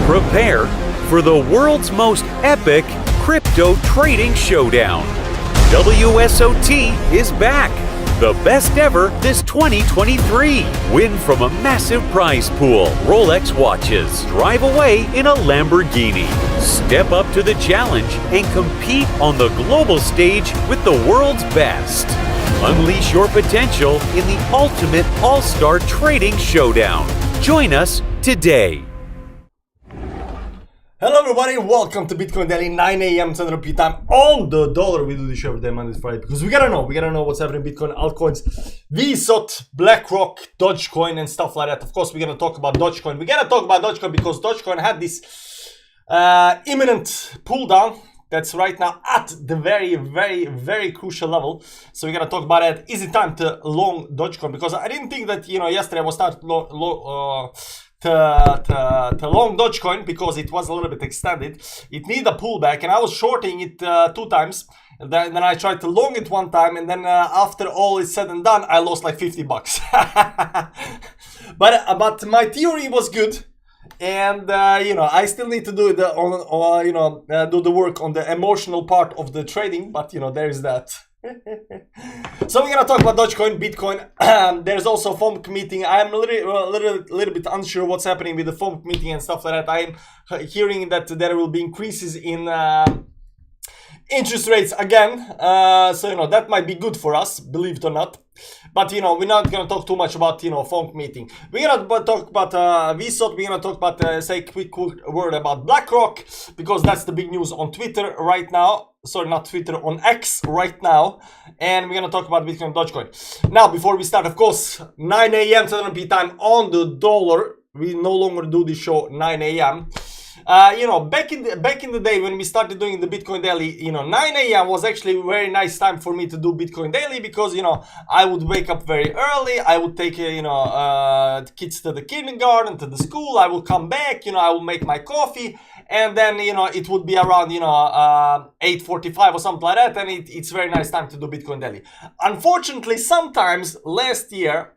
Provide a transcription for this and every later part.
Prepare for the world's most epic crypto trading showdown. WSOT is back. The best ever this 2023. Win from a massive prize pool, Rolex watches, drive away in a Lamborghini. Step up to the challenge and compete on the global stage with the world's best. Unleash your potential in the ultimate all-star trading showdown. Join us today. Hello everybody, welcome to Bitcoin Daily, 9 a.m. Central P time on the dollar. We do this show every day, Monday to Friday, because we gotta know what's happening in Bitcoin, altcoins, VSOT, BlackRock, Dogecoin, and stuff like that. Of course, we're gonna talk about Dogecoin. We gotta talk about Dogecoin because Dogecoin had this imminent pull down that's right now at the very crucial level. So we're gonna talk about it. Is it time to long Dogecoin? Because I didn't think that, yesterday I was starting to long Dogecoin because it was a little bit extended. It needed a pullback, and I was shorting it 2 times. And then I tried to long it 1 time, and then after all is said and done, I lost like 50 bucks. but my theory was good, and I still need to do it do the work on the emotional part of the trading. But there is that. So we're gonna talk about Dogecoin, Bitcoin. There's also FOMC meeting. I'm a little bit unsure what's happening with the FOMC meeting and stuff like that. I'm hearing that there will be increases in interest rates again. So that might be good for us, believe it or not. But we're not gonna talk too much about FOMC meeting. We're gonna talk about VSOT. We're gonna talk about say a quick word about BlackRock, because that's the big news on Twitter right now. Sorry, not Twitter, on X right now. And we're gonna talk about Bitcoin and Dogecoin. Now, before we start, of course, 9 a.m. Central P time on the dollar. We no longer do the show 9 a.m. Back in the day when we started doing the Bitcoin Daily, 9 a.m. was actually a very nice time for me to do Bitcoin Daily, because I would wake up very early. I would take kids to the kindergarten, to the school. I would come back. I would make my coffee, and then it would be around 8:45 or something like that, and it's very nice time to do Bitcoin Daily. Unfortunately, sometimes last year,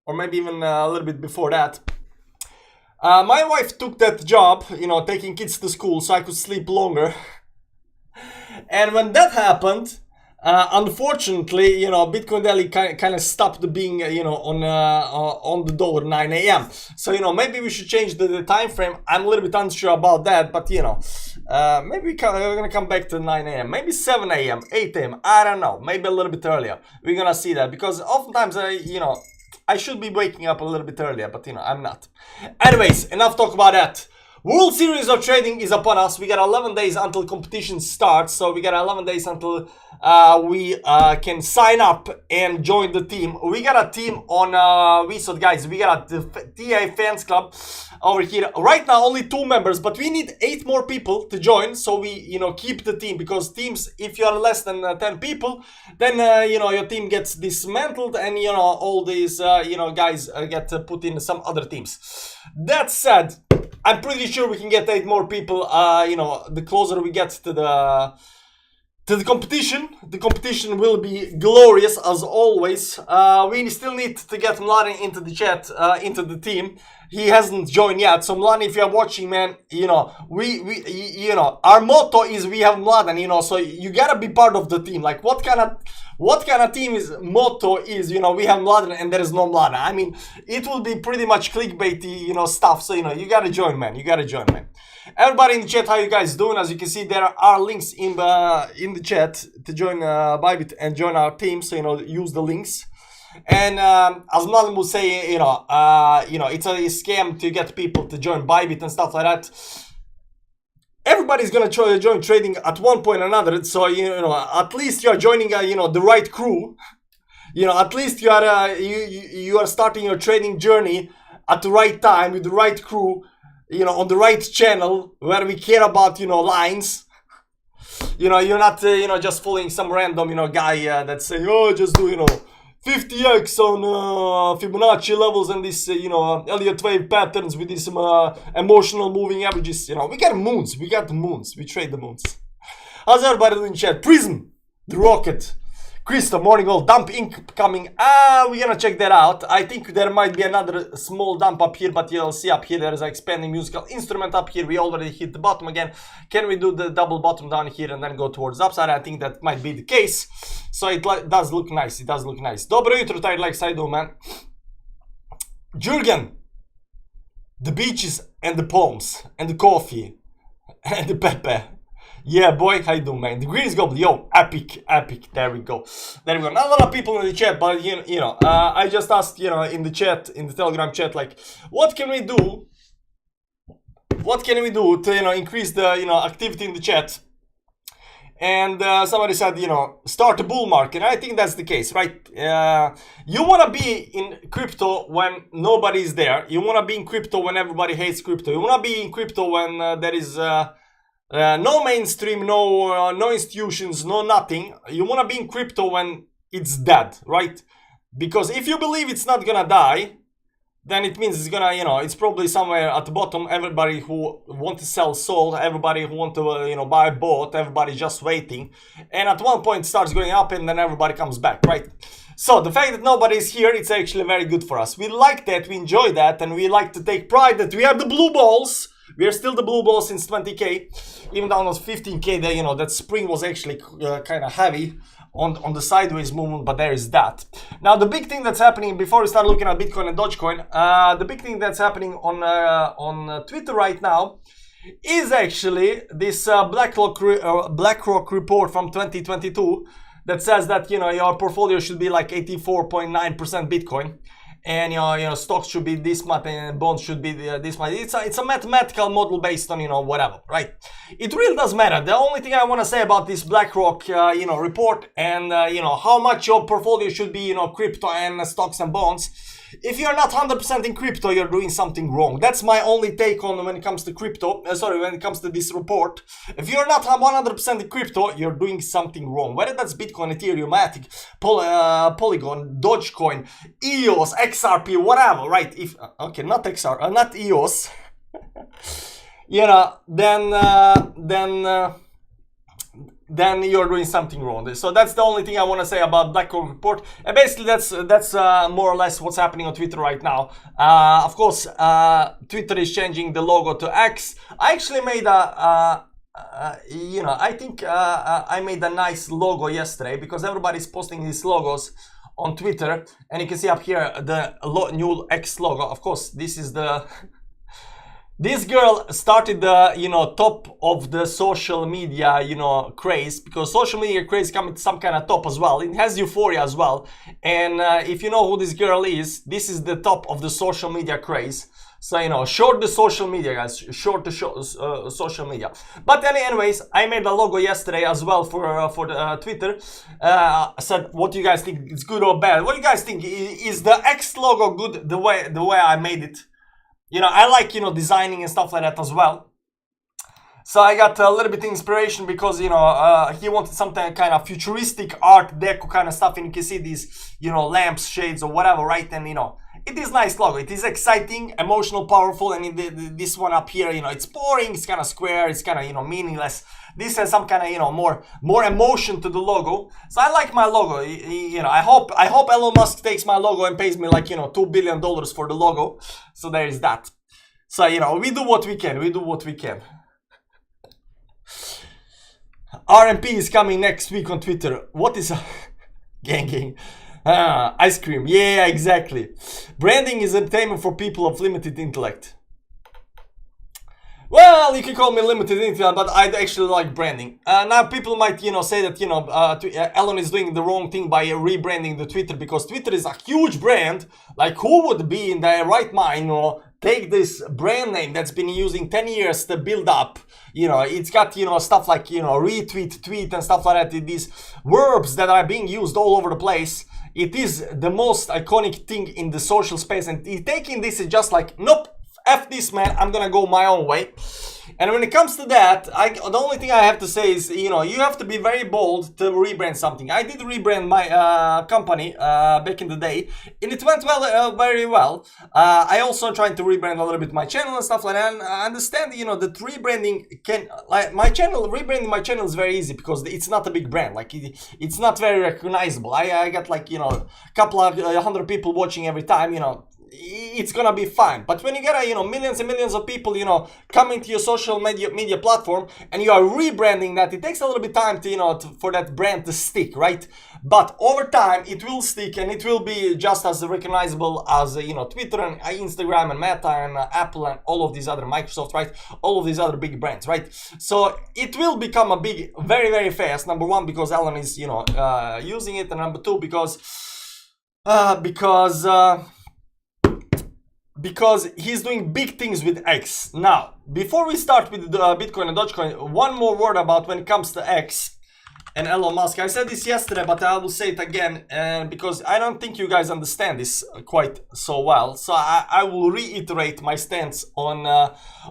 or maybe even a little bit before that, my wife took that job, taking kids to school, so I could sleep longer. And when that happened, unfortunately, Bitcoin Daily kind of stopped being, on the dollar 9 a.m. So, maybe we should change the time frame. I'm a little bit unsure about that, but, maybe we're going to come back to 9 a.m. Maybe 7 a.m., 8 a.m. I don't know. Maybe a little bit earlier. We're going to see that, because oftentimes, I should be waking up a little bit earlier, but I'm not. Anyways, enough talk about that. World Series of Trading is upon us. We got 11 days until competition starts. So we got 11 days until we can sign up and join the team. We got a team on VSOT, guys. We got a TA fans club over here. Right now, only 2 members, but we need 8 more people to join. So we, keep the team, because teams, if you are less than 10 people, then, your team gets dismantled, and, all these, guys get put in some other teams. That said, I'm pretty sure we can get 8 more people, the closer we get to the competition. The competition will be glorious as always. We still need to get Mladen into the chat, into the team. He hasn't joined yet. So Mladen, if you're watching, man, our motto is we have Mladen, so you gotta be part of the team. Like, what kind of team is motto is, we have Mladen and there is no Mladen. I mean, it will be pretty much clickbaity, stuff. So, you gotta join, man. You gotta join, man. Everybody in the chat, how you guys doing? As you can see, there are links in the chat to join BYBIT and join our team. So, use the links. And as Mladen will say, it's a scam to get people to join BYBIT and stuff like that. Everybody's gonna join trading at one point or another. So at least you are joining the right crew. At least you are starting your trading journey at the right time with the right crew. On the right channel where we care about lines. You're not just following some random guy that's saying, oh, just do 50x on Fibonacci levels and this Elliott wave patterns with these emotional moving averages. We got moons. We trade the moons. How's everybody doing in chat? Prism, the rocket, Crystal, morning gold, dump incoming. We're gonna check that out. I think there might be another small dump up here, but you'll see up here there is an expanding musical instrument up here. We already hit the bottom again. Can we do the double bottom down here and then go towards the upside? I think that might be the case. So it does look nice. It does look nice. Dobro jutro, tired legs. I do, man. Jurgen, the beaches and the palms and the coffee and the pepe. Yeah, boy, how you doing, man? The Greens Goblin, yo, epic. There we go. Not a lot of people in the chat, but you know, I just asked, you know, in the chat, in the Telegram chat, like, what can we do? What can we do to, you know, increase the, you know, activity in the chat? And somebody said, you know, start a bull market. And I think that's the case, right? You want to be in crypto when nobody is there. You want to be in crypto when everybody hates crypto. You want to be in crypto when there is no mainstream, no institutions, no nothing. You want to be in crypto when it's dead, right? Because if you believe it's not gonna die, then it means it's gonna, you know, it's probably somewhere at the bottom. Everybody who want to sell sold, everybody who want to, you know, buy bought, everybody just waiting. And at one point it starts going up and then everybody comes back, right? So the fact that nobody is here, it's actually very good for us. We like that, we enjoy that, and we like to take pride that we have the blue balls. We are still the blue balls since 20k, even down was 15k. There, you know, that spring was actually kind of heavy on the sideways movement, but there is that. Now, the big thing that's happening before we start looking at Bitcoin and Dogecoin, the big thing that's happening on Twitter right now is actually this BlackRock report from 2022 that says that, you know, your portfolio should be like 84.9% Bitcoin. And your stocks should be this much and bonds should be this much. It's a mathematical model based on, you know, whatever, right? It really does matter. The only thing I want to say about this BlackRock you know, report and you know, how much your portfolio should be, you know, crypto and stocks and bonds. If you're not 100% in crypto, you're doing something wrong. That's my only take on when it comes to crypto. When it comes to this report. If you're not 100% in crypto, you're doing something wrong. Whether that's Bitcoin, Ethereum, Matic, Polygon, Dogecoin, EOS, XRP, whatever, right? If okay, not XR, not EOS. You know, then you're doing something wrong. So that's the only thing I want to say about BlackRock report. And basically that's more or less what's happening on Twitter right now. Of course, Twitter is changing the logo to X. I actually made you know, I think I made a nice logo yesterday because everybody's posting these logos on Twitter, and you can see up here the new X logo. Of course, this is the this girl started the, you know, top of the social media, you know, craze, because social media craze coming to some kind of top as well. It has euphoria as well. And if you know who this girl is, this is the top of the social media craze. So, you know, short the social media, guys. Short the social media. But anyways, I made a logo yesterday as well for the Twitter. I said, what do you guys think? It's good or bad? What do you guys think? Is the X logo good the way I made it? You know, I like, you know, designing and stuff like that as well. So I got a little bit of inspiration because, you know, he wanted something kind of futuristic art deco kind of stuff. And you can see these, you know, lamps, shades or whatever, right? And, you know, it is nice logo. It is exciting, emotional, powerful. And this one up here, you know, it's boring. It's kind of square. It's kind of, you know, meaningless. This has some kind of, you know, more emotion to the logo. So I like my logo. You know, I hope Elon Musk takes my logo and pays me like, you know, $2 billion for the logo. So there is that. So, you know, we do what we can. We do what we can. RMP is coming next week on Twitter. What is gang? Ice cream. Yeah, exactly. Branding is entertainment for people of limited intellect. Well, you can call me limited intellect, but I actually like branding. Now people might, you know, say that, you know, Elon is doing the wrong thing by rebranding the Twitter, because Twitter is a huge brand. Like, who would be in their right mind, you know, take this brand name that's been using 10 years to build up. You know, it's got, you know, stuff like, you know, retweet, tweet and stuff like that. These verbs that are being used all over the place. It is the most iconic thing in the social space, and taking this is just like, nope, F this, man. I'm gonna go my own way. And when it comes to that, the only thing I have to say is, you know, you have to be very bold to rebrand something. I did rebrand my company back in the day, and it went well, very well. I also trying to rebrand a little bit my channel and stuff like that. And I understand, you know, that rebranding can, like my channel, rebranding my channel is very easy because it's not a big brand. Like it's not very recognizable. I got like, you know, a couple of 100 people watching every time, you know. It's gonna be fine. But when you get, you know, millions and millions of people, you know, coming to your social media platform and you are rebranding that, it takes a little bit time to, you know, for that brand to stick, right? But over time it will stick and it will be just as recognizable as, you know, Twitter and Instagram and Meta and Apple and all of these other, Microsoft, right? All of these other big brands, right? So it will become a big, very, very fast. Number one, because Elon is, you know, using it, and number two, because he's doing big things with X. Now, before we start with Bitcoin and Dogecoin, one more word about when it comes to X and Elon Musk. I said this yesterday, but I will say it again, because I don't think you guys understand this quite so well. So I will reiterate my stance on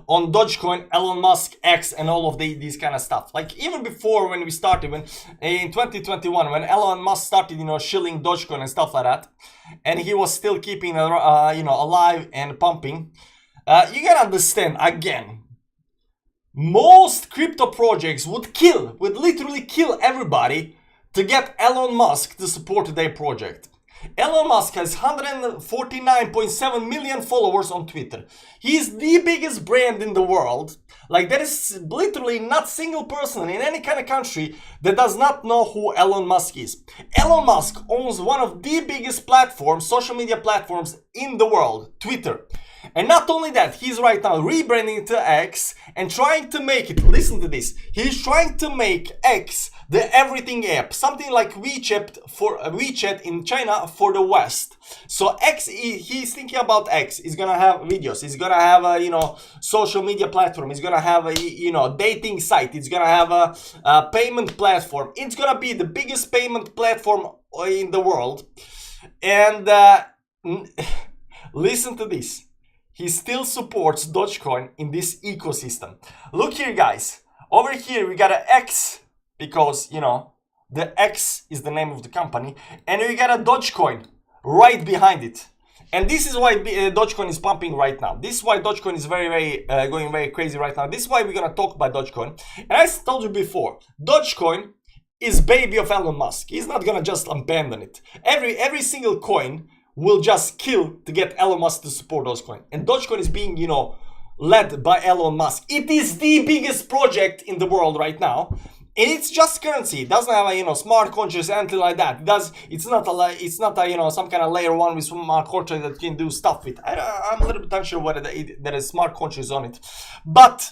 Dogecoin, Elon Musk, X, and all of these kind of stuff. Like even before when we started, when in 2021, when Elon Musk started, you know, shilling Dogecoin and stuff like that, and he was still keeping, you know, alive and pumping. You gotta understand again. Most crypto projects would literally kill everybody to get Elon Musk to support their project. Elon Musk has 149.7 million followers on Twitter. He's the biggest brand in the world. Like there is literally not a single person in any kind of country that does not know who Elon Musk is. Elon Musk owns one of the biggest platforms, social media platforms in the world, Twitter. And not only that, he's right now rebranding to X and trying to make it, listen to this, he's trying to make X the everything app, something like WeChat in China for the West. So X, he's thinking about X. He's gonna have videos, he's gonna have a, you know, social media platform, he's gonna have a, you know, dating site, it's gonna have a payment platform. It's gonna be the biggest payment platform in the world. And listen to this. He still supports Dogecoin in this ecosystem. Look here, guys. Over here, we got an X because, you know, the X is the name of the company. And we got a Dogecoin right behind it. And this is why Dogecoin is pumping right now. This is why Dogecoin is going very crazy right now. This is why we're going to talk about Dogecoin. And I told you before, Dogecoin is baby of Elon Musk. He's not going to just abandon it. Every single coin will just kill to get Elon Musk to support Dogecoin. And Dogecoin is being, you know, led by Elon Musk. It is the biggest project in the world right now. And it's just currency. It doesn't have a, you know, smart contracts, anything like that. It's not a, you know, some kind of layer one with smart contracts that you can do stuff with. I'm a little bit unsure whether there is smart contracts on it. But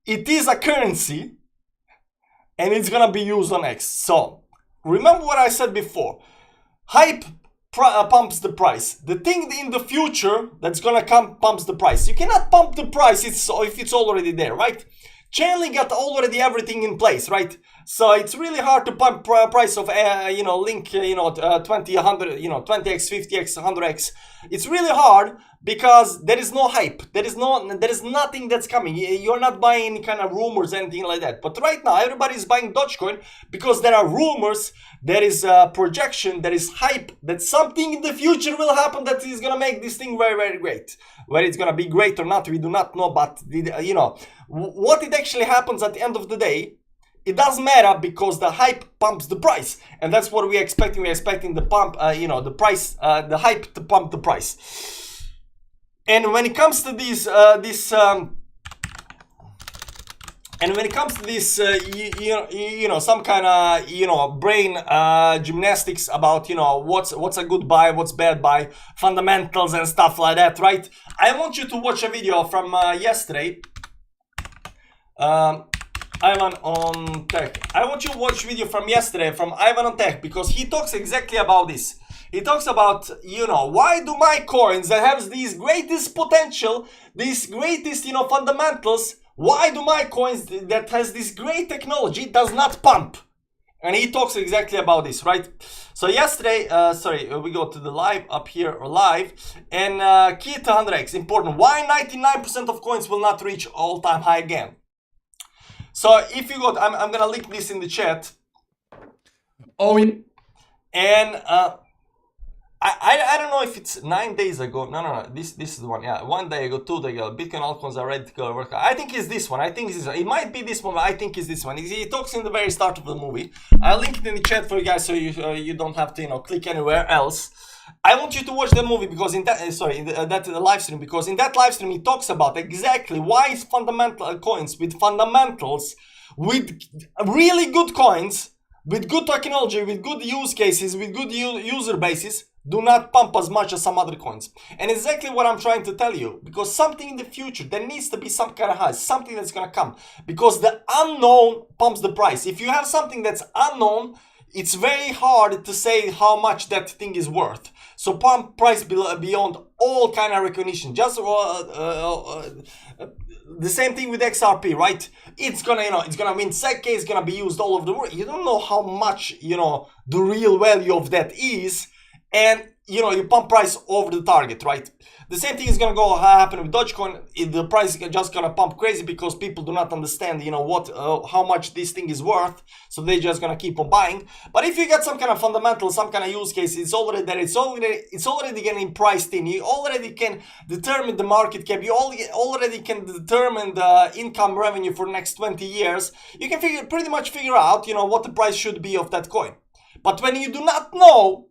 it is a currency and it's gonna be used on X. So remember what I said before. Hype pumps the price. The thing in the future that's gonna come pumps the price. You cannot pump the price if it's already there, right? Chainlink got already everything in place, right? So it's really hard to pump price of you know, Link, you know, 20, 100, you know, 20x, 50x, 100x. It's really hard because there is no hype. There is nothing that's coming. You're not buying any kind of rumors, anything like that. But right now, everybody's buying Dogecoin because there are rumors, there is a projection, there is hype that something in the future will happen that is gonna make this thing very, very great. Whether it's gonna be great or not, we do not know. But you know, what it actually happens at the end of the day, it doesn't matter because the hype pumps the price, and that's what we're expecting. We're expecting the pump, you know, the price, the hype to pump the price. And when it comes to these, and when it comes to this, you know, some kind of, you know, brain gymnastics about, you know, what's a good buy, what's bad buy, fundamentals and stuff like that, right? I want you to watch a video from yesterday. Ivan on Tech. I want you to watch video from yesterday from Ivan on Tech because he talks exactly about this. He talks about, you know, why do my coins that have these greatest potential, these greatest, you know, fundamentals, why do my coins that has this great technology does not pump? And he talks exactly about this, right? So yesterday, we go to the live up here, or live, and key to 100x, important. Why 99% of coins will not reach all-time high again? So if you go, I'm gonna link this in the chat. And I don't know if it's 9 days ago. No. This is the one. Yeah, 1 day ago, 2 days ago. Bitcoin altcoins are ready to go work. I think it's this one. I think it's this one. It might be this one, but I think it's this one. He talks in the very start of the movie. I'll link it in the chat for you guys, so you don't have to click anywhere else. I want you to watch the movie because in that that live stream, because in that live stream he talks about exactly why is fundamental coins with fundamentals, with really good coins, with good technology, with good use cases, with good user bases, do not pump as much as some other coins. And exactly what I'm trying to tell you, because something in the future, there needs to be some kind of high, something that's gonna come, because the unknown pumps the price. If you have something that's unknown, it's very hard to say how much that thing is worth. So pump price beyond all kind of recognition. Just the same thing with XRP, right? It's gonna, it's gonna win SEC, it's gonna be used all over the world. You don't know how much, the real value of that is, and you pump price over the target, right? The same thing is gonna go happen with Dogecoin. The price is just gonna pump crazy because people do not understand, how much this thing is worth. So they're just gonna keep on buying. But if you get some kind of fundamental, some kind of use case, it's already there. It's already getting priced in. You already can determine the market cap. You already can determine the income revenue for the next 20 years. You can pretty much figure out, what the price should be of that coin. But when you do not know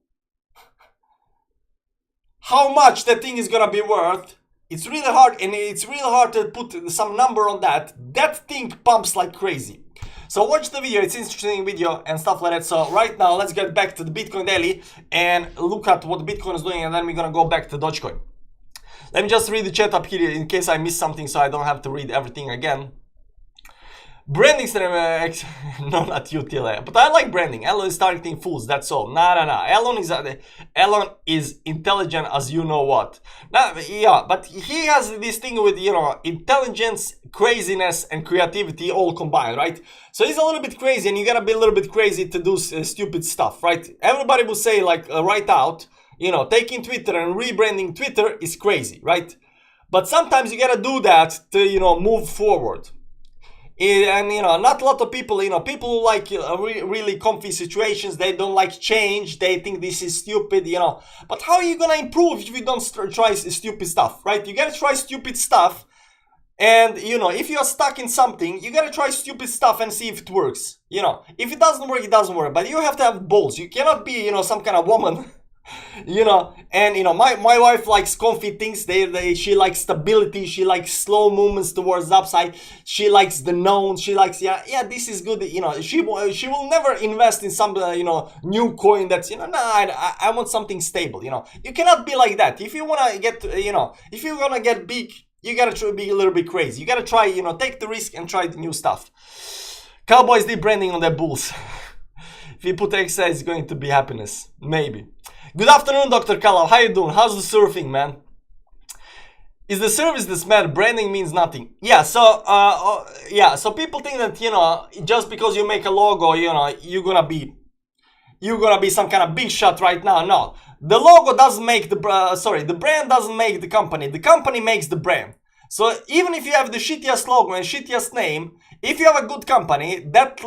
how much that thing is gonna be worth, it's really hard, and it's really hard to put some number on that. That thing pumps like crazy. So watch the video, it's an interesting video and stuff like that. So right now, let's get back to the Bitcoin daily and look at what Bitcoin is doing, and then we're gonna go back to Dogecoin. Let me just read the chat up here in case I missed something, so I don't have to read everything again. Branding, no, not you, Tila. But I like branding. Elon is targeting fools. That's all. Nah. Elon is intelligent as you know what. Yeah, but he has this thing with intelligence, craziness, and creativity all combined, right? So he's a little bit crazy, and you gotta be a little bit crazy to do stupid stuff, right? Everybody will say right out, taking Twitter and rebranding Twitter is crazy, right? But sometimes you gotta do that to move forward. And not a lot of people, people who like really comfy situations, they don't like change, they think this is stupid, but how are you gonna improve if you don't try stupid stuff, right? You gotta try stupid stuff, and if you're stuck in something, you gotta try stupid stuff and see if it works. If it doesn't work, it doesn't work, but you have to have balls. You cannot be some kind of woman and my wife likes comfy things. She likes stability, she likes slow movements towards the upside, she likes the known, she likes this is good. She will never invest in some new coin that's I want something stable. You cannot be like that. If you want to get if you want to get big, you gotta try be a little bit crazy. You gotta try take the risk and try the new stuff. Cowboys did branding on their bulls. If you put X, it's going to be happiness, maybe. Good afternoon, Dr. Kalav. How you doing? How's the surfing, man? Is the service this mad? Branding means nothing. Yeah, so so people think that just because you make a logo, you're gonna be some kind of big shot right now. No, the logo doesn't make the brand doesn't make the company. The company makes the brand. So even if you have the shittiest logo and shittiest name, if you have a good company, that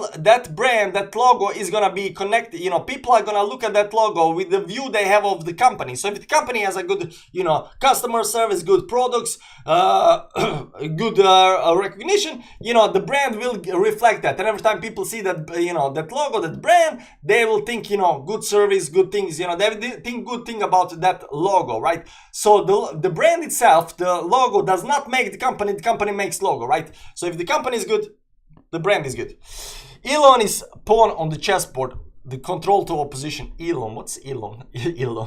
brand, that logo is gonna be connected. People are gonna look at that logo with the view they have of the company. So if the company has a good, customer service, good products, good recognition, the brand will reflect that. And every time people see that, that logo, that brand, they will think, good service, good things. They think good thing about that logo, right? So the brand itself, the logo does not make the company makes logo, right? So if the company is good, the brand is good. Elon is pawn on the chessboard, the control to opposition. Elon, what's Elon? Elon.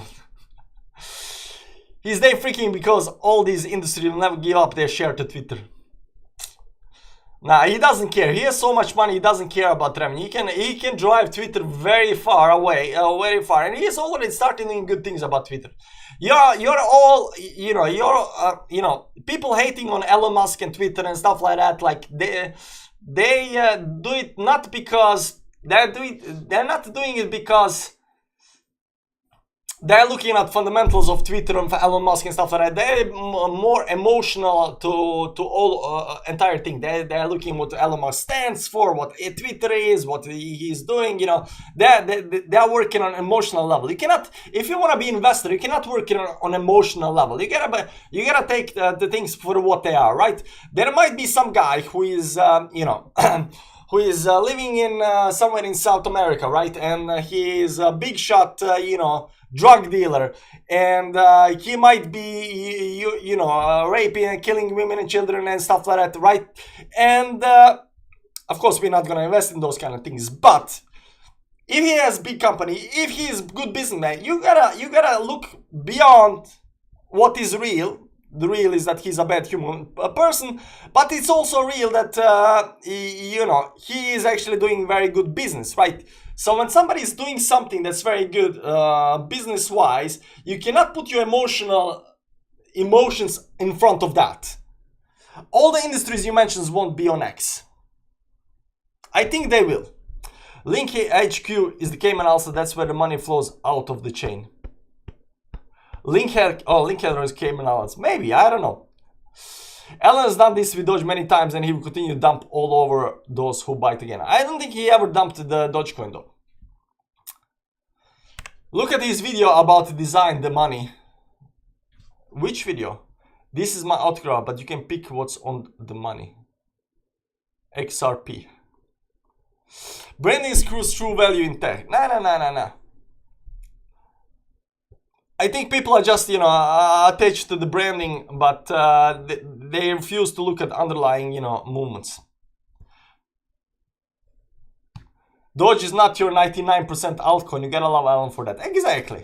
He's day freaking because all these industries will never give up their share to Twitter. Nah, he doesn't care. He has so much money, he doesn't care about revenue. He can drive Twitter very far away, very far, and he is already starting doing good things about Twitter. You're all, people hating on Elon Musk and Twitter and stuff like that. Like they do it not because they're not doing it because they're looking at fundamentals of Twitter and Elon Musk and stuff like that. They're more emotional to all entire thing. They're looking what Elon Musk stands for, what Twitter is, what he's doing. You know, they're working on emotional level. You cannot, if you want to be investor, you cannot work on emotional level. You gotta take the things for what they are, right? There might be some guy who is you know. who is living in somewhere in South America, right? And he is a big shot, you know, drug dealer, and he might be, you know, raping and killing women and children and stuff like that, right? And of course, we're not gonna invest in those kind of things. But if he has big company, if he is good businessman, you gotta look beyond what is real. The real is that he's a bad human person, but it's also real that you know, he is actually doing very good business, right? So when somebody is doing something that's very good business wise, you cannot put your emotions in front of that. All the industries you mentioned won't be on X. I think they will. Link HQ is the Cayman Islands, so that's where the money flows out of the chain. Link header is Cayman Islands. Maybe, I don't know. Alan has done this with Doge many times, and he will continue to dump all over those who bite again. I don't think he ever dumped the Dogecoin though. Look at this video about design the money. Which video? This is my autograph, but you can pick what's on the money. XRP. Branding screws true value in tech. Nah. I think people are just, you know, attached to the branding, but they refuse to look at underlying, you know, movements. Doge is not your 99% altcoin. You gotta love Alan for that. Exactly.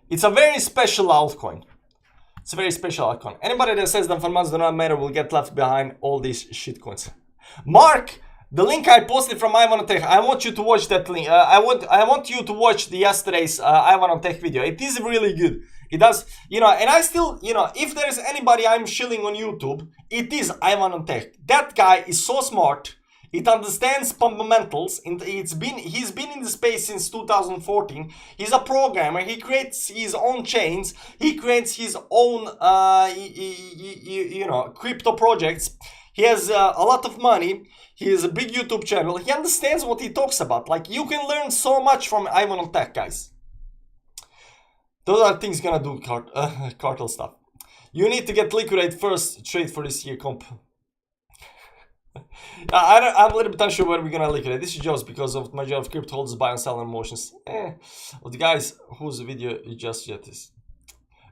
It's a very special altcoin. It's a very special altcoin. Anybody that says that fundamentals do not matter will get left behind all these shitcoins. Mark, the link I posted from Ivan on Tech, I want you to watch that link. I want you to watch the yesterday's Ivan on Tech video. It is really good. It does, you know, and I still, you know, if there is anybody I'm shilling on YouTube, it is Ivan on Tech. That guy is so smart. It understands fundamentals. He's been in the space since 2014. He's a programmer. He creates his own chains. He creates his own, you know, crypto projects. He has a lot of money. He has a big YouTube channel. He understands what he talks about. Like, you can learn so much from Ivan on Tech, guys. Those are things gonna do cartel stuff. You need to get liquidate first trade for this year comp. I'm a little bit unsure where we're gonna liquidate. This is just because of majority of crypto holders buy and sell emotions. Well, the guys whose video you just yet is.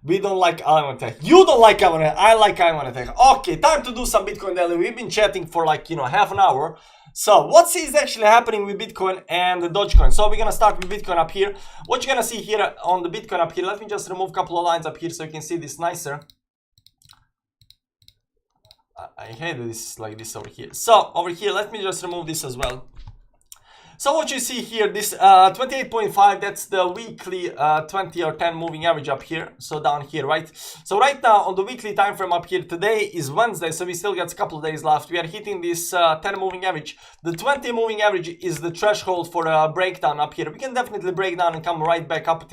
We don't like Ivan Tech. You don't like Ivan Tech. I like Ivan Tech. Okay, time to do some Bitcoin daily. We've been chatting for like, you know, half an hour. So what is actually happening with Bitcoin and the Dogecoin? So we're gonna start with Bitcoin up here. What you're gonna see here on the Bitcoin up here, let me just remove a couple of lines up here so you can see this nicer. I hate this like this over here. So over here, let me just remove this as well. So what you see here, this 28.5, that's the weekly 20 or 10 moving average up here. So down here, right? So right now on the weekly time frame up here, today is Wednesday, so we still got a couple of days left. We are hitting this 10 moving average. The 20 moving average is the threshold for a breakdown up here. We can definitely break down and come right back up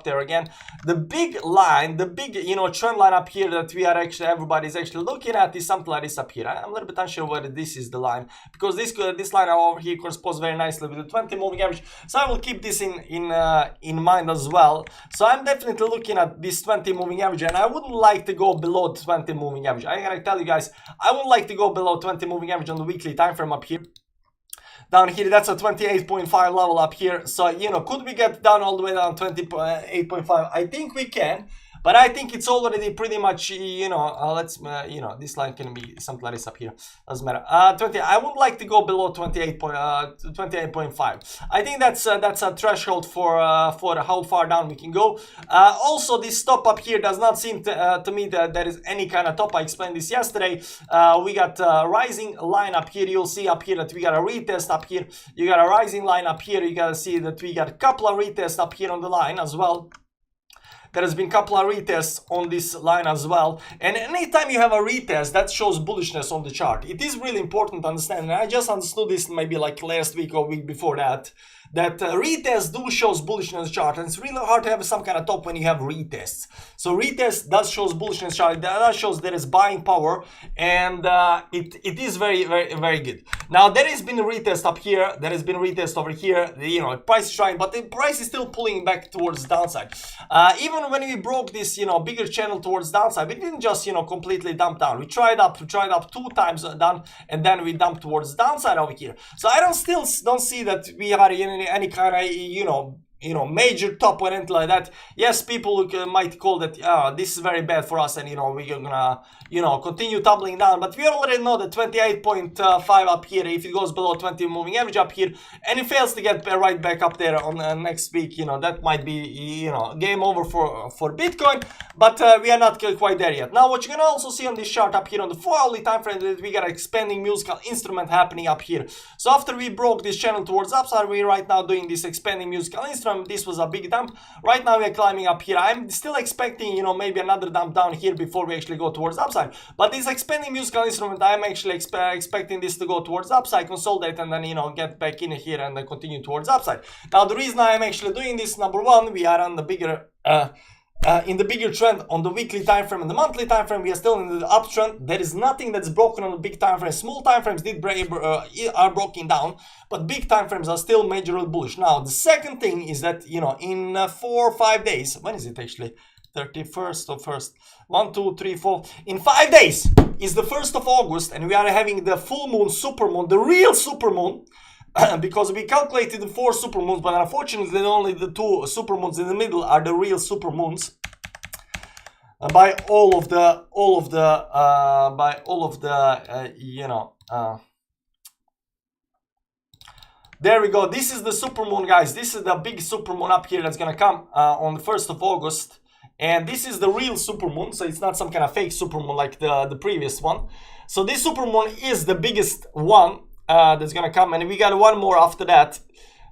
there again. The big line, the big, you know, trend line up here that we are actually, everybody's actually looking at is something like this up here. I'm a little bit unsure whether this is the line, because this line over here corresponds very nicely with the 20 moving average, so I will keep this in mind as well. So I'm definitely looking at this 20 moving average, and I wouldn't like to go below 20 moving average. I gotta tell you guys, I would like to go below 20 moving average on the weekly time frame up here. Down here, that's a 28.5 level up here. So, you know, could we get down all the way down 28.5? I think we can. But I think it's already pretty much, you know, you know, this line can be something like this up here. Doesn't matter. 20. I would like to go below 28.5. I think that's a threshold for how far down we can go. Also, this top up here does not seem to me that there is any kind of top. I explained this yesterday. We got a rising line up here. You'll see up here that we got a retest up here. You got a rising line up here. You gotta see that we got a couple of retests up here on the line as well. There has been a couple of retests on this line as well. And anytime you have a retest, that shows bullishness on the chart. It is really important to understand. And I just understood this maybe like last week or week before that. That retests do shows bullishness on the chart, and it's really hard to have some kind of top when you have retests. So retest does shows bullishness chart. That shows there is buying power, and it is very, very, very good. Now there has been a retest up here. There has been a retest over here. You know, price is trying, but the price is still pulling back towards the downside. Even when we broke this, you know, bigger channel towards downside, we didn't just, you know, completely dump down. We tried up 2 times down, and then we dumped towards the downside over here. So I still don't see that we are in any kind of, you know, major top or anything like that. Yes, people might call that this is very bad for us, and you know, we're gonna, you know, continue tumbling down. But we already know that 28.5 up here, if it goes below 20 moving average up here, and it fails to get right back up there on next week, you know, that might be, you know, game over for Bitcoin. But we are not quite there yet. Now, what you're gonna also see on this chart up here on the 4-hourly time frame, that we got an expanding musical instrument happening up here. So after we broke this channel towards upside, we're right now doing this expanding musical instrument. This was a big dump. Right now we are climbing up here. I'm still expecting, you know, maybe another dump down here before we actually go towards upside. But this expanding musical instrument, I'm actually expecting this to go towards upside, consolidate, and then, you know, get back in here and then continue towards upside. Now the reason I'm actually doing this, number one, we are on the bigger in the bigger trend on the weekly time frame and the monthly time frame. We are still in the uptrend. There is nothing that's broken on the big time frame. Small time frames are broken down, but big time frames are still majorly bullish. Now the second thing is that, you know, in 4 or 5 days, when is it actually? 31st or 1st, 1, 2, 3, 4. In 5 days is the 1st of August, and we are having the full moon, super moon, the real super moon. Because we calculated the 4 supermoons, but unfortunately only the 2 supermoons in the middle are the real supermoons. By all of the you know, there we go. This is the supermoon, guys. This is the big supermoon up here that's gonna come on the 1st of August. And this is the real supermoon, so it's not some kind of fake supermoon like the previous one. So this supermoon is the biggest one that's gonna come, and we got one more after that.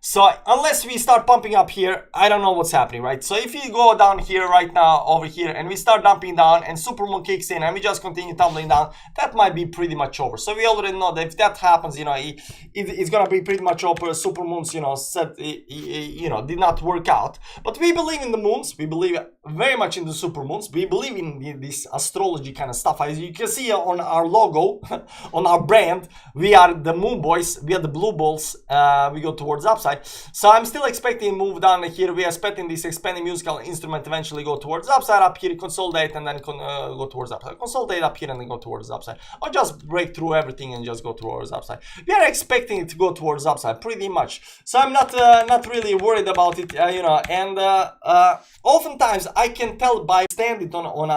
So unless we start pumping up here, I don't know what's happening, right? So if you go down here right now over here and we start dumping down and supermoon kicks in and we just continue tumbling down, that might be pretty much over. So we already know that if that happens, you know, it's gonna be pretty much over. Supermoons, you know, you know, did not work out. But we believe in the moons. We believe very much in the supermoons. We believe in this astrology kind of stuff. As you can see on our logo, on our brand, we are the moon boys. We are the blue balls. We go towards upside. So I'm still expecting a move down here. We are expecting this expanding musical instrument eventually go towards upside up here, consolidate, and then go towards upside. Consolidate up here and then go towards upside. Or just break through everything and just go towards upside. We are expecting it to go towards upside pretty much. So I'm not really worried about it, you know. And oftentimes I can tell by stand it on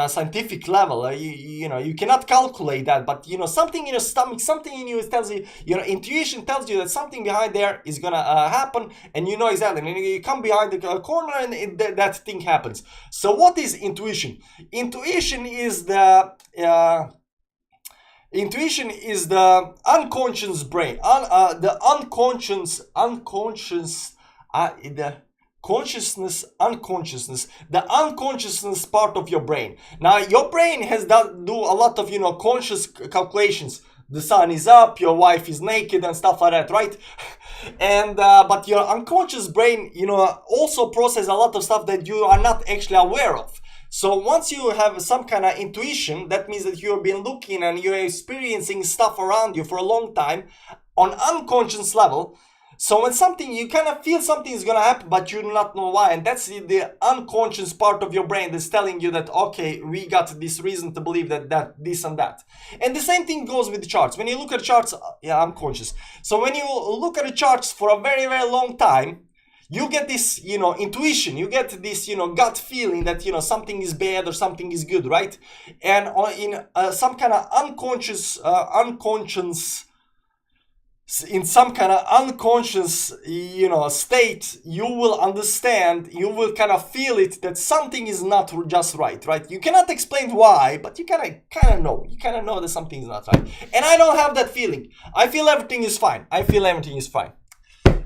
a scientific level. You know, you cannot calculate that, but you know, something in your stomach, something in you tells you, you know, intuition tells you that something behind there is gonna happen, and you know exactly. And you come behind the corner, and that thing happens. So what is intuition? Intuition is the unconscious brain, the unconsciousness part of your brain. Now your brain has do a lot of, you know, conscious calculations. The sun is up, your wife is naked and stuff like that, right? And but your unconscious brain, you know, also processes a lot of stuff that you are not actually aware of. So once you have some kind of intuition, that means that you've been looking and you're experiencing stuff around you for a long time on unconscious level. So when something, you kind of feel something is gonna happen, but you do not know why, and that's the unconscious part of your brain that's telling you that, okay, we got this reason to believe that this and that. And the same thing goes with the charts. When you look at charts, yeah, I'm conscious. So when you look at the charts for a very, very long time, you get this, you know, intuition. You get this, you know, gut feeling that, you know, something is bad or something is good, right? And in some kind of unconscious, in some kind of unconscious, you know, state, you will understand, you will kind of feel it that something is not just right? You cannot explain why, but you kind of know. You kind of know that something is not right. And I don't have that feeling. I feel everything is fine. I feel everything is fine.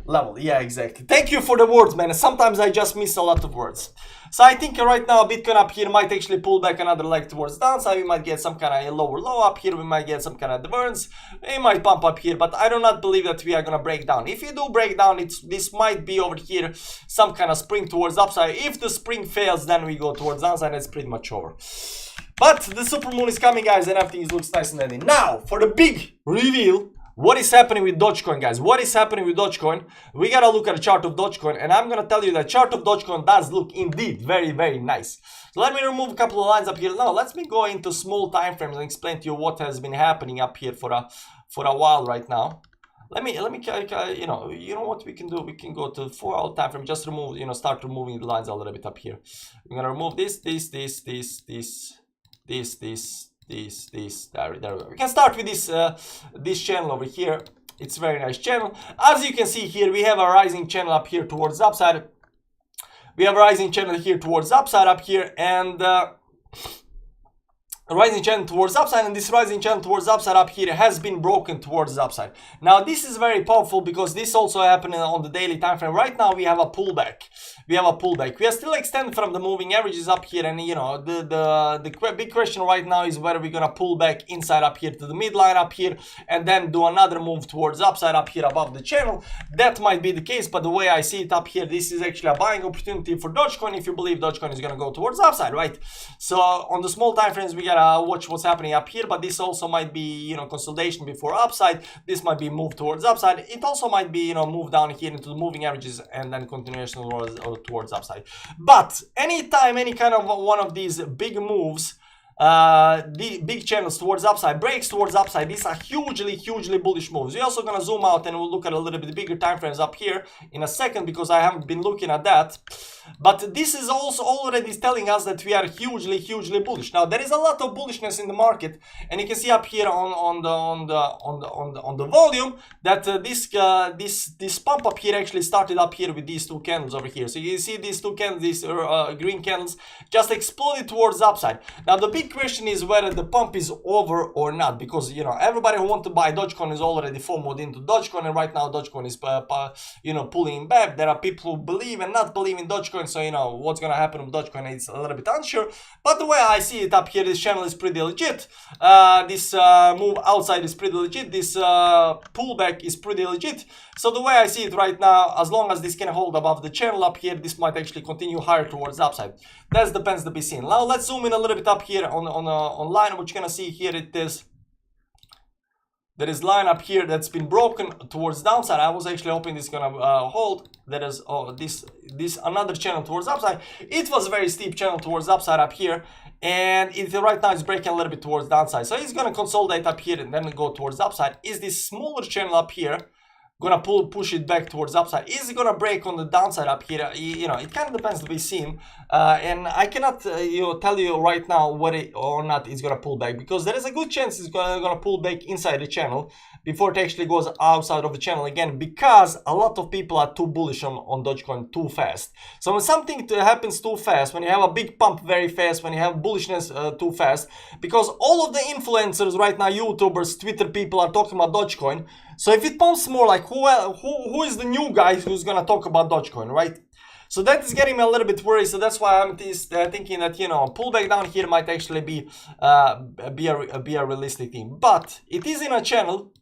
level. Yeah, exactly. Thank you for the words, man. Sometimes I just miss a lot of words. So I think right now Bitcoin up here might actually pull back another leg towards downside. We might get some kind of a lower low up here. We might get some kind of divergence. It might pump up here, but I do not believe that we are gonna break down. If you do break down, this might be over here some kind of spring towards upside. If the spring fails, then we go towards downside. It's pretty much over. But the supermoon is coming, guys, and everything looks nice and dandy. Now for the big reveal. What is happening with Dogecoin, guys? What is happening with Dogecoin? We gotta look at the chart of Dogecoin, and I'm gonna tell you that chart of Dogecoin does look indeed very, very nice. So let me remove a couple of lines up here. Now let me go into small time frames and explain to you what has been happening up here for a while right now. Let me you know what we can do? We can go to 4-hour time frame. Just remove, start removing the lines a little bit up here. We're gonna remove this. There we go. We can start with this channel over here. It's a very nice channel. As you can see here, we have a rising channel up here towards the upside. We have a rising channel here towards the upside up here, and a rising channel towards the upside, and this rising channel towards the upside up here has been broken towards the upside. Now this is very powerful because this also happening on the daily time frame. Right now we have a pullback. We are still extended from the moving averages up here, and the big question right now is whether we're gonna pull back inside up here to the midline up here and then do another move towards upside up here above the channel. That might be the case, but the way I see it up here, this is actually a buying opportunity for Dogecoin if you believe Dogecoin is gonna go towards upside, right? So on the small time frames, we gotta watch what's happening up here, but this also might be consolidation before upside. This might be moved towards upside. It also might be move down here into the moving averages and then continuation towards upside. But anytime any kind of one of these big moves, the big channels towards upside, breaks towards upside, these are hugely bullish moves. We're also gonna zoom out and we'll look at a little bit bigger time frames up here in a second because I haven't been looking at that. But this is also already telling us that we are hugely bullish. Now there is a lot of bullishness in the market, and you can see up here on the volume that this pump up here actually started up here with these two candles over here. So you see these two candles, these green candles, just exploded towards the upside. Now the big question is whether the pump is over or not, because everybody who wants to buy Dogecoin is already FOMO'd into Dogecoin, and right now Dogecoin is pulling back. There are people who believe and not believe in Dogecoin, so what's gonna happen with Dogecoin is a little bit unsure. But the way I see it up here, this channel is pretty legit. This move outside is pretty legit. This pullback is pretty legit. So the way I see it right now, as long as this can hold above the channel up here, this might actually continue higher towards the upside. That depends to be seen. Now let's zoom in a little bit up here on line. What you're gonna see here, there is line up here that's been broken towards downside. I was actually hoping this is gonna hold. There is this another channel towards upside. It was a very steep channel towards upside up here, and it right now is breaking a little bit towards downside. So it's gonna consolidate up here and then go towards upside. Is this smaller channel up here gonna push it back towards upside? Is it gonna break on the downside up here? It kind of depends to be seen, and I cannot tell you right now whether or not it's gonna pull back, because there is a good chance it's gonna pull back inside the channel before it actually goes outside of the channel again, because a lot of people are too bullish on Dogecoin too fast. So when something happens too fast, when you have a big pump very fast, when you have bullishness too fast, because all of the influencers right now, YouTubers, Twitter people, are talking about Dogecoin. So if it pumps more, like who is the new guy who's gonna talk about Dogecoin, right? So that is getting me a little bit worried. So that's why I'm thinking that pullback down here might actually be a realistic thing. But it is in a channel,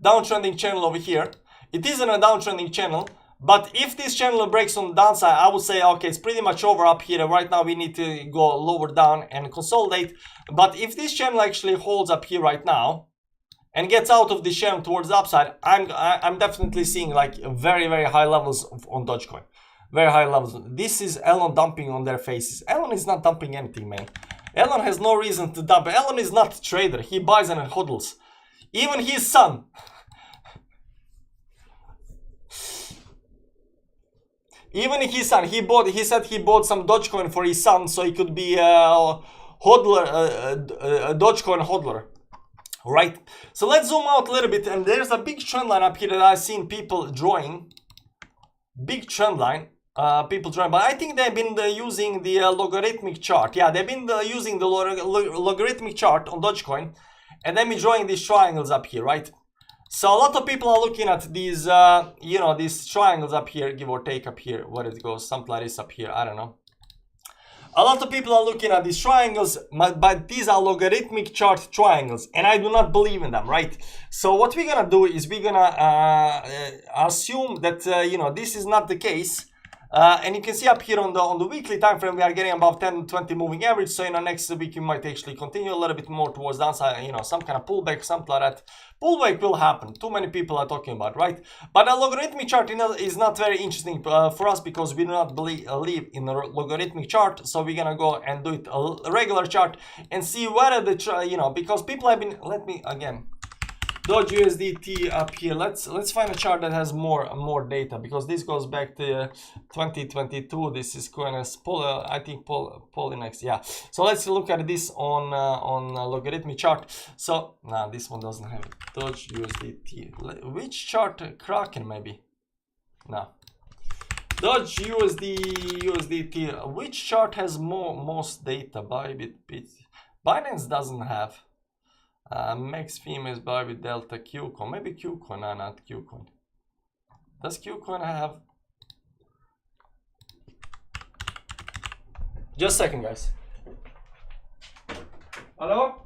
downtrending channel over here. It is in a downtrending channel. But if this channel breaks on the downside, I would say, okay, it's pretty much over up here. Right now we need to go lower down and consolidate. But if this channel actually holds up here right now and gets out of this channel towards the upside, I'm definitely seeing like very high levels on Dogecoin. Very high levels. This is Elon dumping on their faces. Elon is not dumping anything, man. Elon has no reason to dump. Elon is not a trader. He buys and hodls. Even his son. Even his son, he said he bought some Dogecoin for his son so he could be a hodler, a Dogecoin hodler. Right? So let's zoom out a little bit, and there's a big trend line up here that I've seen people drawing. Big trend line. People drawing, but I think they've been using the logarithmic chart. Yeah, they've been using the logarithmic chart on Dogecoin, and then be drawing these triangles up here, right? So a lot of people are looking at these, you know, these triangles up here, give or take up here, where it goes, something like this up here, I don't know. A lot of people are looking at these triangles, but these are logarithmic chart triangles, and I do not believe in them, right? So what we're gonna do is we're gonna assume that you know, this is not the case. And you can see up here on the weekly time frame, we are getting above 10-20 moving average. So, you know, next week we might actually continue a little bit more towards downside, you know, some kind of pullback, something like that. Pullback will happen. Too many people are talking about, right? But a logarithmic chart is not very interesting for us, because we do not believe in a logarithmic chart. So we're gonna go and do it a regular chart and see whether the you know, because people have been, let me again. Doge USDT up here. Let's find a chart that has more data, because this goes back to 2022. This is going as I think Polynex. Yeah. So let's look at this on logarithmic chart. So nah, this one doesn't have it. Doge USDT. Which chart? Kraken maybe. No. Doge USDT. Which chart has most data? BYBIT. Binance doesn't have. Max Famous BYBIT Delta Qcoin. Maybe Qcoin, no, not Qcoin. Does Qcoin have? Just a second, guys. Hello?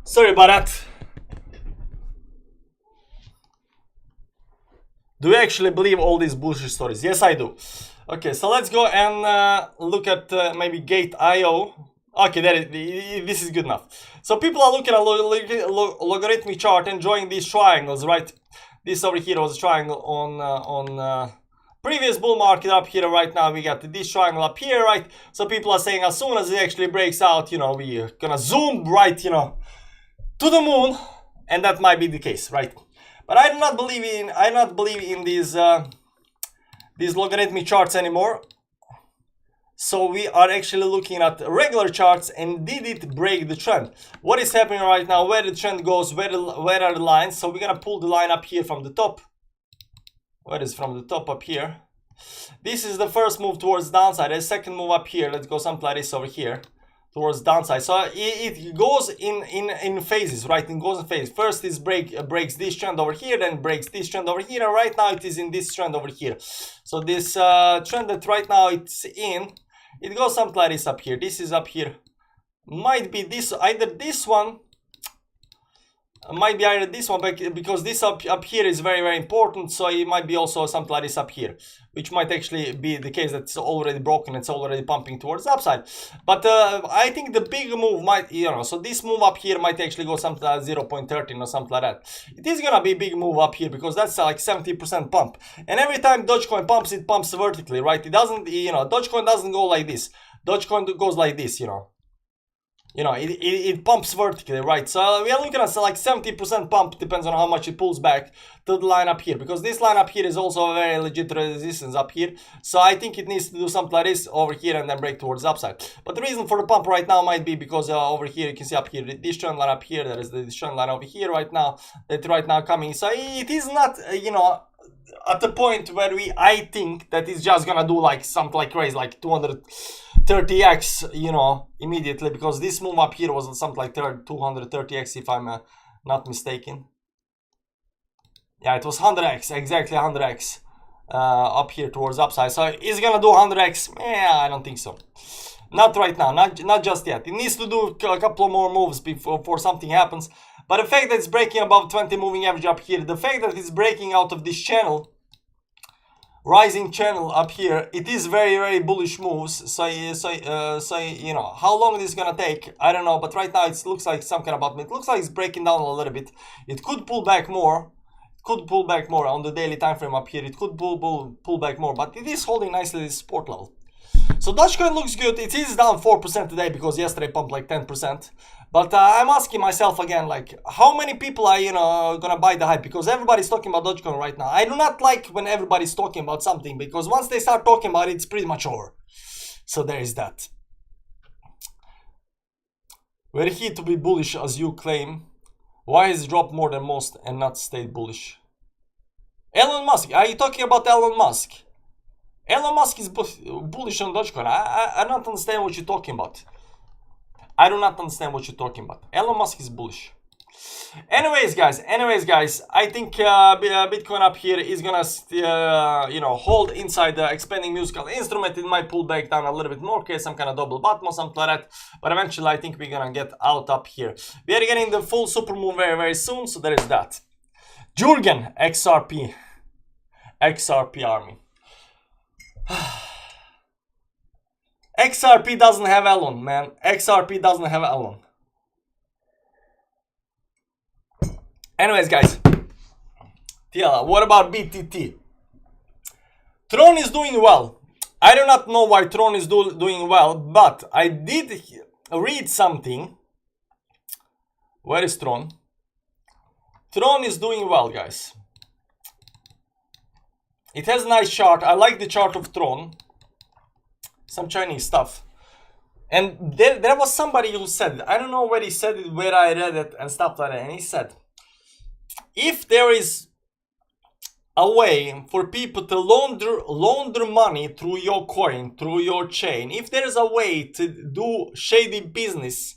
Sorry about that. Do you actually believe all these bullshit stories? Yes, I do. Okay, so let's go and look at maybe Gate.io. Okay, this is good enough. So people are looking at logarithmic chart, enjoying these triangles, right? This over here was a triangle on previous bull market up here. Right now we got this triangle up here, right? So people are saying as soon as it actually breaks out, you know, we're gonna zoom right, you know, to the moon, and that might be the case, right? But I do not believe in these logarithmic charts anymore. So we are actually looking at regular charts, and did it break the trend? What is happening right now? Where the trend goes? Where are the lines? So we're gonna pull the line up here from the top. Where is from the top up here? This is the first move towards downside. A second move up here. Let's go something like this over here. Towards downside. So it goes in phases, right? It goes in phases. First is breaks this trend over here, then breaks this trend over here, and right now it is in this trend over here. So this trend that right now it's in, it goes something like this up here. This is up here. Might be this, either this one, might be either this one, but because this up here is very, very important, so it might be also something like this up here, which might actually be the case that's already broken, it's already pumping towards the upside. But I think the big move might, you know, so this move up here might actually go something like 0.13 or something like that. It is gonna be a big move up here, because that's like 70% pump, and every time Dogecoin pumps, it pumps vertically, right? It doesn't, you know, Dogecoin doesn't go like this. Dogecoin goes like this, you know. It pumps vertically, right? So we are looking at like 70% pump, depends on how much it pulls back to the line up here, because this line up here is also a very legit resistance up here. So I think it needs to do something like this over here and then break towards the upside. But the reason for the pump right now might be because over here you can see up here this trend line up here, there is the trend line over here right now, that right now coming. So it is not, you know, at the point where I think that it's just gonna do like something like crazy, like 230x, you know, immediately, because this move up here was something like 230x if I'm not mistaken. Yeah, it was 100x, exactly 100x up here towards upside. So is it gonna do 100x? Yeah, I don't think so. Not right now, not just yet. It needs to do a couple more moves before something happens. But the fact that it's breaking above 20 moving average up here, the fact that it's breaking out of this channel, rising channel up here, it is very, very bullish moves. So you know, how long this is gonna take, I don't know. But right now it looks like some kind of bottom. It looks like it's breaking down a little bit. It could pull back more. could pull back more on the daily time frame up here. It could pull back more, but it is holding nicely this support level. So Dogecoin looks good. It is down 4% today because yesterday pumped like 10%. But I'm asking myself again, like, how many people are, you know, gonna buy the hype? Because everybody's talking about Dogecoin right now. I do not like when everybody's talking about something, because once they start talking about it, it's pretty much over. So there is that. Were he to be bullish as you claim, why has it dropped more than most and not stayed bullish? Elon Musk, are you talking about Elon Musk? Elon Musk is bullish on Dogecoin. I don't understand what you're talking about. I do not understand what you're talking about. Elon Musk is bullish. Anyways, guys, I think Bitcoin up here is gonna, you know, hold inside the expanding musical instrument. It might pull back down a little bit more, okay, some kind of double bottom or something like that. But eventually, I think we're gonna get out up here. We are getting the full supermoon very, very soon, so there is that. Jurgen, XRP army. XRP doesn't have Elon, man. XRP doesn't have Elon. Anyways, guys. TL, what about BTT? Tron is doing well. I do not know why Tron is doing well, but I did read something. Where is Tron? Tron is doing well, guys. It has a nice chart. I like the chart of Tron. Some Chinese stuff. And there was somebody who said it. I don't know where he said it, where I read it and stuff like that. And he said, if there is a way for people to launder money through your coin, through your chain, if there is a way to do shady business,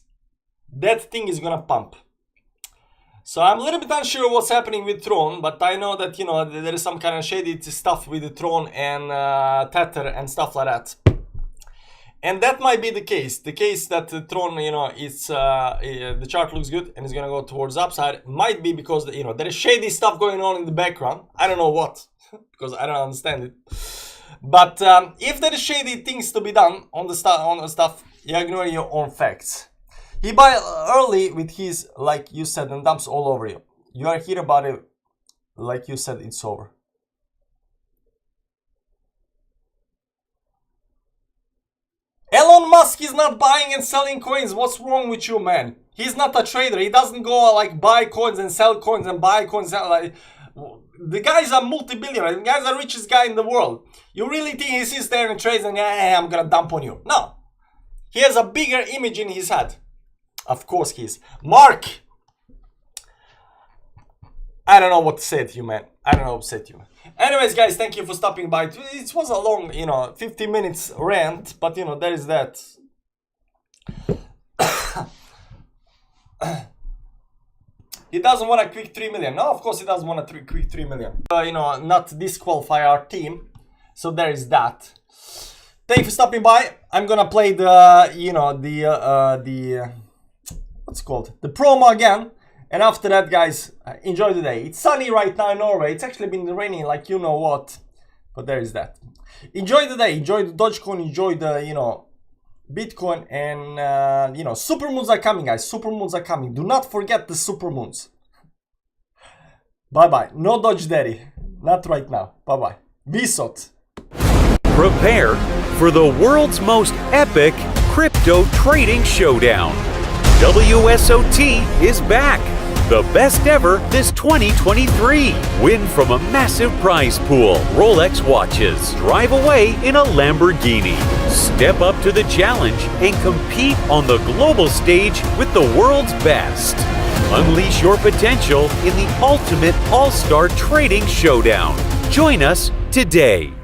that thing is gonna pump. So I'm a little bit unsure what's happening with Tron, but I know that, you know, there is some kind of shady stuff with the Tron and Tether and stuff like that. And that might be the case. The case that Tron, you know, it's the chart looks good and it's gonna go towards upside. Might be because, you know, there is shady stuff going on in the background. I don't know what, because I don't understand it. But if there is shady things to be done on the stuff, you ignore your own facts. He buy early with his, like you said, and dumps all over you. You are here about it, like you said, it's over. Elon Musk is not buying and selling coins. What's wrong with you, man? He's not a trader. He doesn't go like buy coins and sell coins and buy coins. Like, the guy's a multi-billionaire. The guy's the richest guy in the world. You really think he sits there and trades and, hey, I'm gonna dump on you? No. He has a bigger image in his head. Of course he is. Mark. I don't know what to say to you, man. I don't know what to say to you. Anyways, guys, thank you for stopping by. It was a long, you know, 50 minutes rant, but, you know, there is that. He doesn't want a quick 3 million. No, of course he doesn't want a quick 3 million. You know, not disqualify our team. So there is that. Thank you for stopping by. I'm gonna play the, you know, the what's it called? The promo again. And after that, guys, enjoy the day. It's sunny right now in Norway. It's actually been raining like you know what. But there is that. Enjoy the day. Enjoy the Dogecoin. Enjoy the, you know, Bitcoin. And, you know, supermoons are coming, guys. Supermoons are coming. Do not forget the supermoons. Bye-bye. No Dodge Daddy. Not right now. Bye-bye. BYBIT. Prepare for the world's most epic crypto trading showdown. WSOT is back. The best ever this 2023. Win from a massive prize pool, Rolex watches, drive away in a Lamborghini. Step up to the challenge and compete on the global stage with the world's best. Unleash your potential in the ultimate all-star trading showdown. Join us today.